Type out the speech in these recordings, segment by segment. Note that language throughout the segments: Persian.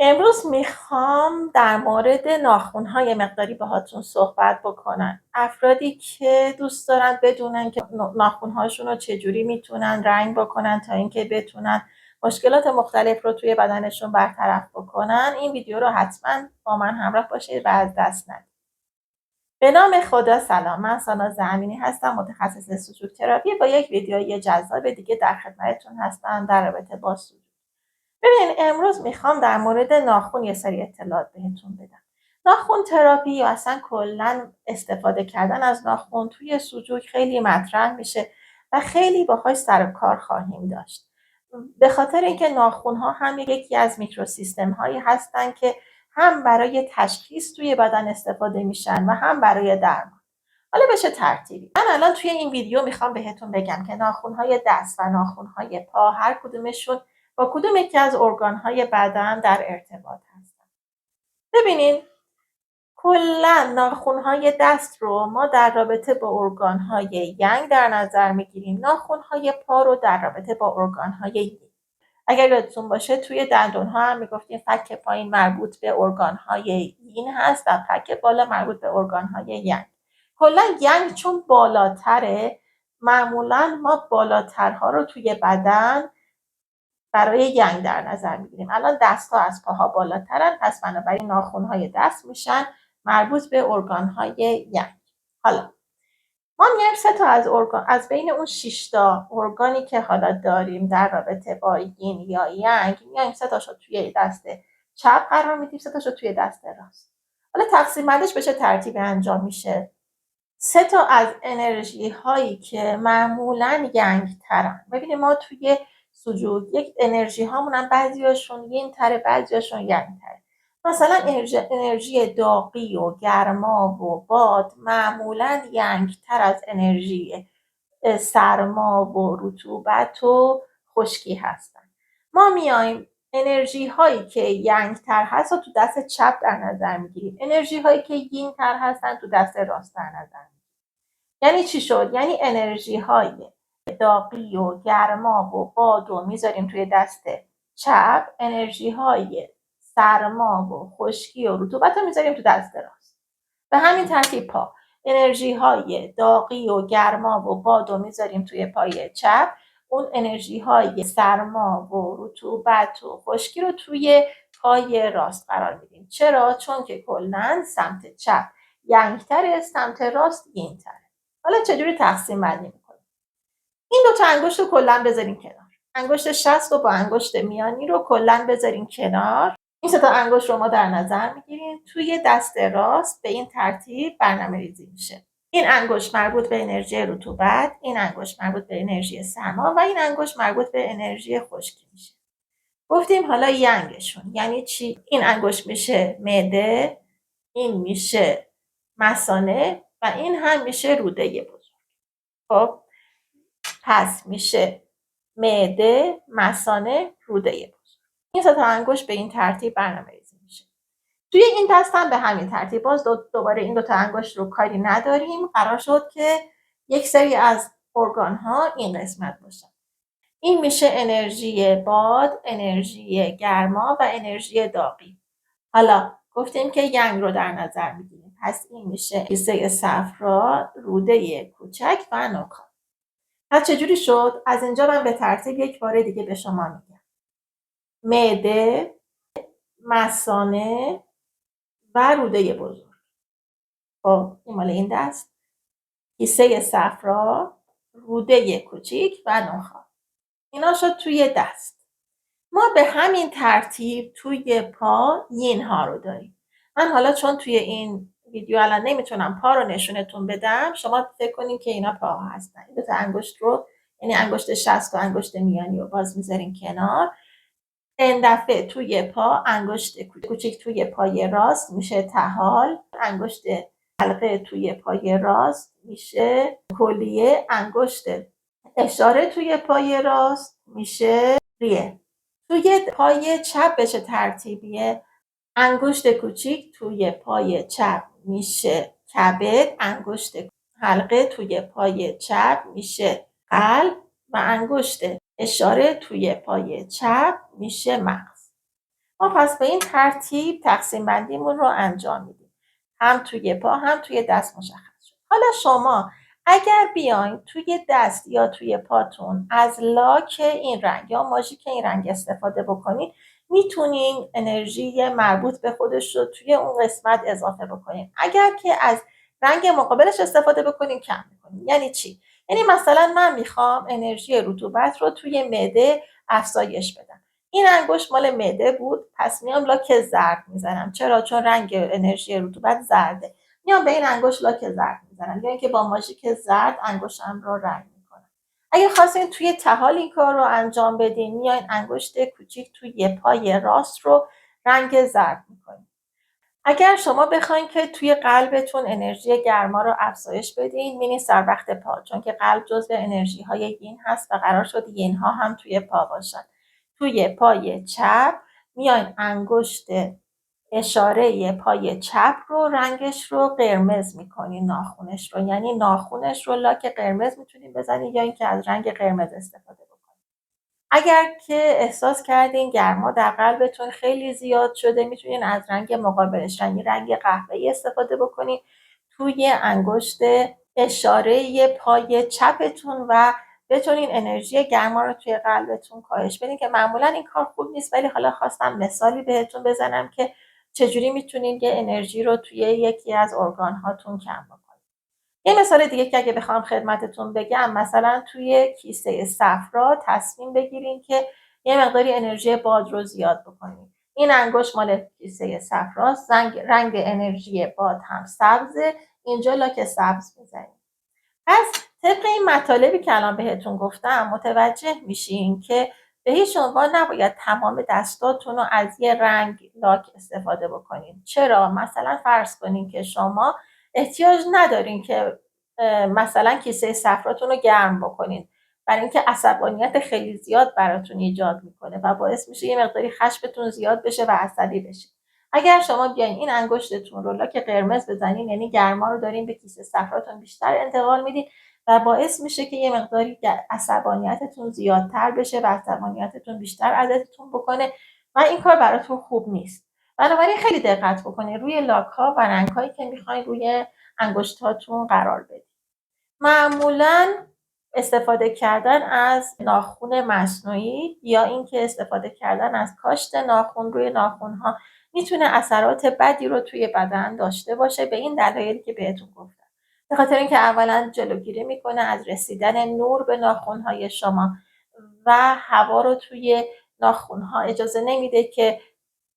امروز میخوام در مورد ناخن‌های مقداری باهاتون صحبت بکنم. افرادی که دوست دارن بدونن که ناخن‌هاشون رو چجوری میتونن رنگ بکنن تا اینکه بتونن مشکلات مختلف رو توی بدنشون برطرف بکنن، این ویدیو رو حتما با من همراه باشید و از دست ندید. به نام خدا سلام، من ساناز امینی هستم، متخصص سلوک تراپی. با یک ویدیوی جذاب دیگه در خدمتتون هستم در رابطه با سلوک. ببینین امروز میخوام در مورد ناخن یه سری اطلاعات بهتون بدم. ناخن تراپی یا اصلا کلا استفاده کردن از ناخن توی سلوک خیلی مطرح میشه و خیلی باهاش سر و کار خواهیم داشت. به خاطر اینکه ناخن‌ها هم یکی از میکروسیستم هایی هستن که هم برای تشخیص توی بدن استفاده میشن و هم برای درمان. حالا به چه ترتیبی؟ من الان توی این ویدیو میخوام بهتون بگم که ناخن‌های دست و ناخن‌های پا هر کدومشون با کدوم یکی از ارگان‌های بدن در ارتباط هستن. ببینین کلا ناخن‌های دست رو ما در رابطه با ارگان‌های ینگ در نظر میگیریم، ناخن‌های پا رو در رابطه با ارگان‌های یینگ. اگر یادتون باشه توی دندون‌ها هم میگفتیم فک پایین مربوط به ارگان‌های یین هست و فک بالا مربوط به ارگان‌های ینگ. کلا ینگ چون بالاتره، معمولا ما بالاترها رو توی بدن برای ینگ در نظر میگیریم. الان دست‌ها از پاها بالاترن، پس بنابراین ناخن‌های دست میشن مربوط به ارگان‌های ینگ. حالا ما میایم 3 تا از بین اون 6 تا ارگانی که حالا داریم در رابطه با یین یا ینگ، میایم 3 تاشو توی دست چپ قرار میدیم، 3 تاشو توی دست راست. حالا تقسیم بندیش به چه ترتیبی انجام میشه؟ 3 تا از انرژی هایی که معمولاً ینگ ترن. ببینید ما توی سلوک یک انرژی هامون هم بعضیاشون یین تره، بعضیاشون ینگ تره. مثلا انرژی داغی و گرما و باد معمولاً ینگ تر از انرژی سرما و رطوبت و خشکی هستن. ما میایم انرژی هایی که ینگ تر هست و تو دست چپ در نظر میگیریم، انرژی هایی که یین تر هستن تو دست راست در نظر میگیریم. یعنی چی شد؟ یعنی انرژی های داغی و گرما و باد رو میذاریم توی دست چپ، انرژی های سرما و خشکی و رطوبت رو میذاریم تو دست راست. به همین ترتیب پا، انرژی های داغی و گرما و باد رو میذاریم توی پای چپ، اون انرژی های سرما و رطوبت و خشکی رو توی پای راست قرار میدیم. چرا؟ چون که کلا سمت چپ ینگ تره، سمت راست یین تره. حالا چجوری تقسیم بندی میکنیم؟ این 2 تا انگشت رو کلا بذاریم کنار. انگشت شست رو با انگشت میانی رو کلا بذاریم کنار. این 3 تا انگشت رو ما در نظر میگیریم. توی دست راست به این ترتیب برنامه ریزی میشه. این انگشت مربوط به انرژی رطوبت، این انگشت مربوط به انرژی سرما و این انگشت مربوط به انرژی خشکی میشه. گفتیم حالا ینگشون یعنی چی؟ این انگشت میشه معده، این میشه مثانه و این هم میشه روده بزرگ. خب پس میشه معده، مثانه، روده بزرگ. این 3 تا انگشت به این ترتیب برنامه‌ریزی میشه. توی این دست هم به همین ترتیب باز دوباره این 2 تا انگشت رو کاری نداریم. قرار شد که یک سری از ارگان ها این قسمت باشن. این میشه انرژی باد، انرژی گرما و انرژی داغی. حالا گفتیم که ینگ رو در نظر میگیریم، پس این میشه کیسه صفرا، روده کوچک و نخاع. پس چجوری شد؟ از اینجا من به ترتیب یک بار دیگه به شما میگم. معده، مثانه و روده بزرگ. خب این مال این دست. کیسه صفرا، روده کوچیک و نخاع. اینا شد توی دست. ما به همین ترتیب توی پا یین ها رو داریم. من حالا چون توی این ویدیو الان نمیتونم پا رو نشونتون بدم، شما فکر کنین که اینا پا هستن. این 2 تا انگشت رو یعنی انگشت شست و انگشت میانی رو باز میذاریم کنار. این دفعه توی پا انگشت کوچیک توی پای راست میشه طحال، انگشت حلقه توی پای راست میشه کلیه، انگشت اشاره توی پای راست میشه ریه. توی پای چپ به چه ترتیبیه؟ انگشت کوچیک توی پای چپ میشه کبد، انگشت حلقه توی پای چپ میشه قلب و انگشت اشاره توی پای چپ میشه مغز. ما پس به این ترتیب تقسیم بندیمون رو انجام میدیم، هم توی پا هم توی دست مشخص شد. حالا شما اگر بیاین توی دست یا توی پاتون از لاک این رنگ یا ماژیک این رنگ استفاده بکنید، میتونین انرژی مربوط به خودش رو توی اون قسمت اضافه بکنین. اگر که از رنگ مقابلش استفاده بکنین کم میکنین. یعنی چی؟ یعنی مثلا من میخوام انرژی رطوبت رو توی معده افزایش بدم. این انگشت مال معده بود، پس میام لاک زرد میزنم. چرا؟ چون رنگ انرژی رطوبت زرده. میام به این انگشت لاک زرد میزنم، یا اینکه با ماژیک زرد انگشتم رو رنگ میکنم. اگه خواستین توی طحال این کار رو انجام بدین، میاین انگشت کوچیک توی پای راست رو رنگ زرد میکنین. اگر شما بخواین که توی قلبتون انرژی گرما رو افزایش بدین، میرین سر وقت پا، چون که قلب جزو انرژی های یین هست و قرار شد یین ها هم توی پا باشن. توی پای چپ میاین انگشت اشاره پای چپ رو رنگش رو قرمز میکنین، ناخونش رو، یعنی ناخونش رو لاک قرمز میتونین بزنین یا اینکه از رنگ قرمز استفاده بکنین. اگر که احساس کردین گرما در قلبتون خیلی زیاد شده، میتونین از رنگ مقابلش، یعنی رنگ قهوه‌ای استفاده بکنین توی انگشت اشاره پای چپتون و بتونین انرژی گرما رو توی قلبتون کاهش بدین، که معمولا این کار خوب نیست، ولی حالا خواستم مثالی بهتون بزنم که چجوری میتونین یه انرژی رو توی یکی از ارگان هاتون کم بکنین. یه مثال دیگه که اگه بخوام خدمتتون بگم، مثلا توی کیسه صفرا تصمیم بگیرین که یه مقداری انرژی باد رو زیاد بکنین. این انگشت مال کیسه صفراست، رنگ انرژی باد هم سبزه، اینجا لاک سبز میزنین. پس طبق این مطالبی که الان بهتون گفتم متوجه میشین که به هیچ عنوان نباید تمام دستاتون رو از یه رنگ لاک استفاده بکنین. چرا؟ مثلا فرض کنین که شما احتیاج ندارین که مثلا کیسه صفراتون رو گرم بکنین، برای اینکه عصبانیت خیلی زیاد براتون ایجاد میکنه و باعث میشه یه مقداری خشمتون زیاد بشه و عصبی بشین. اگر شما بیاین این انگشتتون رو لاک قرمز بزنین، یعنی گرما رو دارین به کیسه صفراتون بیشتر انتقال میدین و باعث میشه که یه مقداری عصبانیتتون زیادتر بشه و عصبانیتتون بیشتر اذیتتون بکنه و این کار براتون خوب نیست. بنابراین خیلی دقت بکنید روی لاک ها و رنگ هایی که میخواین روی انگشتاتون قرار بدید. معمولا استفاده کردن از ناخن مصنوعی یا اینکه استفاده کردن از کاشت ناخن روی ناخن‌ها میتونه اثرات بدی رو توی بدن داشته باشه، به این دلایلی که بهتون گفتم. به خاطر اینکه اولا جلوگیری میکنه از رسیدن نور به ناخن‌های شما و هوا رو توی ناخن‌ها اجازه نمیده که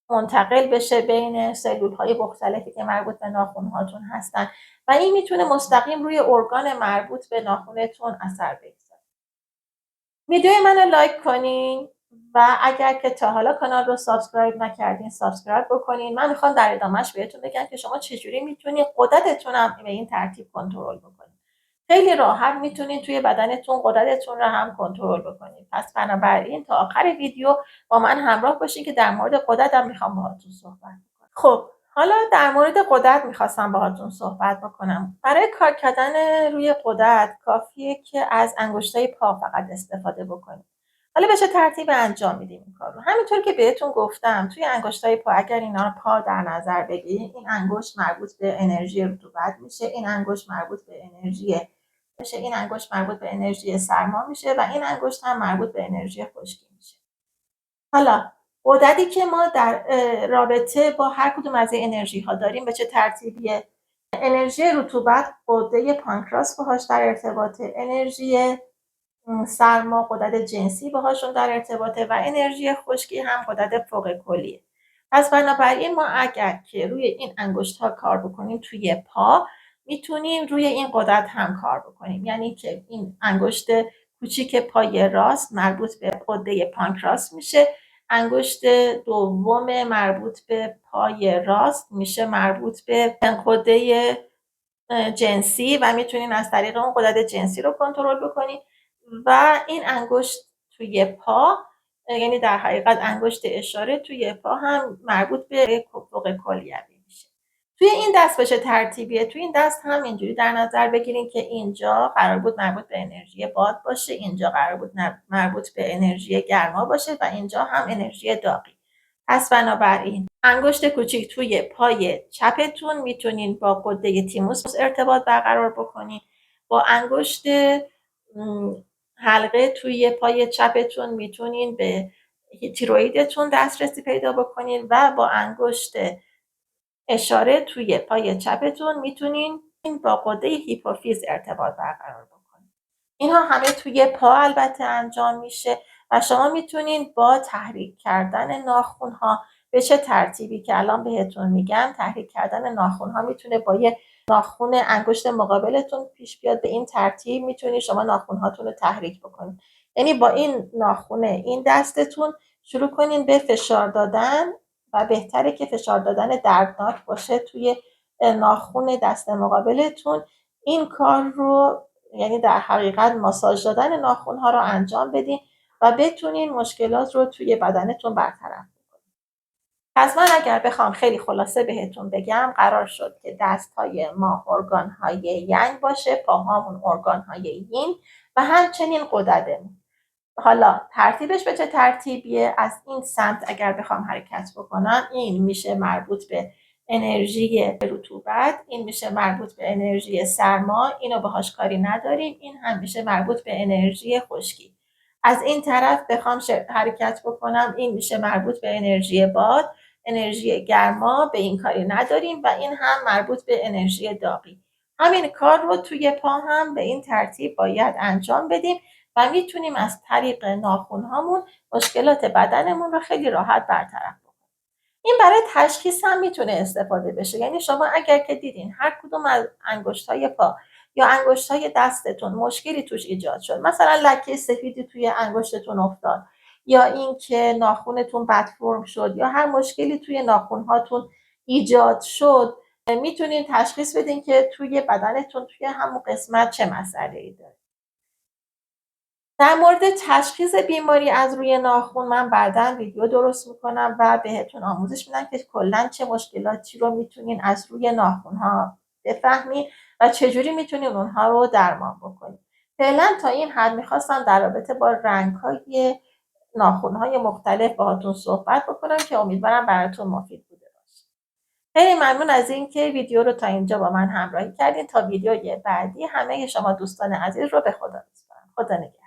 منتقل بشه بین سلول‌های مختلفی که مربوط به ناخن‌هاتون هستن و این میتونه مستقیم روی ارگان مربوط به ناخنتون اثر بگذاره. ویدیو منو لایک کنین و اگر که تا حالا کانال رو سابسکرایب نکردین سابسکرایب بکنین. من میخوام در ادامهش بهتون بگم که شما چجوری میتونین غددتون هم به این ترتیب کنترل بکنین. خیلی راحت میتونین توی بدنتون غددتون رو هم کنترل بکنین. پس بنابراین تا آخر ویدیو با من همراه باشین که در مورد غددم میخوام باهاتون صحبت کنم. خب حالا در مورد غدد میخواستم باهاتون صحبت بکنم. برای کار کردن روی غدد کافیه که از انگشتای پا فقط استفاده بکنید. حالا به چه ترتیب انجام میدیم این کار رو؟ همینطور که بهتون گفتم توی انگشتای پا اگر اینا رو پا در نظر بگیریم، این انگشت مربوط به انرژی رطوبت میشه، این انگشت مربوط به انرژی این انگشت مربوط به انرژی سرما میشه و این انگشت هم مربوط به انرژی خشکی میشه. حالا غددی که ما در رابطه با هر کدوم از این انرژی ها داریم به چه ترتیبیه؟ انرژی رطوبت غده پانکراس باهاش در ارتباطه، انرژی سرما غدد جنسی باهاشون در ارتباطه و انرژی خشکی هم غدد فوق کلیه. پس بنابراین ما اگر که روی این انگشت ها کار بکنیم توی پا، میتونیم روی این غدد هم کار بکنیم. یعنی که این انگشت کوچیک پای راست مربوط به غده پانکراس میشه، انگشت دوم مربوط به پای راست میشه مربوط به غده جنسی و میتونین از طریق اون غدد جنسی رو کنترل بکنین و این انگشت توی پا، یعنی در حقیقت انگشت اشاره توی پا هم مربوط به فوق کلیوی میشه. توی این دست به چه ترتیبیه؟ توی این دست هم اینجوری در نظر بگیرین که اینجا قرار بود مربوط به انرژی باد باشه، اینجا قرار بود مربوط به انرژی گرما باشه و اینجا هم انرژی داغی. پس بنابراین انگشت کوچیک توی پای چپتون میتونین با قده تیموس ارتباط برقرار بکنین. با انگشت حلقه توی پای چپتون میتونین به تیرویدتون دسترسی پیدا بکنین و با انگشت اشاره توی پای چپتون میتونین با قده هیپوفیز ارتباط برقرار بکنین. اینها همه توی پا البته انجام میشه و شما میتونین با تحریک کردن ناخونها به چه ترتیبی که الان بهتون میگم، تحریک کردن ناخونها میتونه با یه ناخون انگشت مقابلتون پیش بیاد. به این ترتیب میتونید شما ناخونهاتون رو تحریک بکنید. یعنی با این ناخونه این دستتون شروع کنین به فشار دادن و بهتره که فشار دادن دردناک باشه توی ناخون دست مقابلتون. این کار رو یعنی در حقیقت ماساژ دادن ناخونها رو انجام بدین و بتونین مشکلات رو توی بدنتون برطرف بکنین. پس من اگر بخوام خیلی خلاصه بهتون بگم، قرار شد که دست‌های ما ارگان‌های ینگ باشه، پاهامون ارگان‌های یین و همچنین غددمون. حالا ترتیبش به چه ترتیبیه؟ از این سمت اگر بخوام حرکت بکنم، این میشه مربوط به انرژی رطوبت، این میشه مربوط به انرژی سرما، اینو باهاش کاری نداریم. این هم میشه مربوط به انرژی خشکی. از این طرف بخوام حرکت بکنم، این میشه مربوط به انرژی باد، انرژی گرما، به این کاری نداریم و این هم مربوط به انرژی داغی. همین کار رو توی پا هم به این ترتیب باید انجام بدیم و میتونیم از طریق ناخونهامون مشکلات بدنمون رو خیلی راحت برطرف کنیم. این برای تشخیص هم میتونه استفاده بشه. یعنی شما اگر که دیدین هر کدوم از انگشتای پا یا انگشتای دستتون مشکلی توش ایجاد شد، مثلا لکه سفیدی توی انگشتتون افتاد یا اینکه ناخونتون بد فرم شد یا هر مشکلی توی ناخونهاتون ایجاد شد، میتونین تشخیص بدین که توی بدنتون توی همون قسمت چه مسئله‌ای داره. در مورد تشخیص بیماری از روی ناخون من بعداً ویدیو درست میکنم و بهتون آموزش میدم که کلاً چه مشکلاتی رو میتونین از روی ناخونها بفهمین و چجوری میتونین اونها رو درمان بکنین. فعلا تا این حد میخواستم در رابطه با رنگ‌های ناخونهای مختلف باهاتون صحبت بکنم که امیدوارم براتون مفید بوده باشه. خیلی ممنون از اینکه ویدیو رو تا اینجا با من همراهی کردین. تا ویدیوی بعدی همه شما دوستان عزیز رو به خدا میسپارم. خدا نگهدار.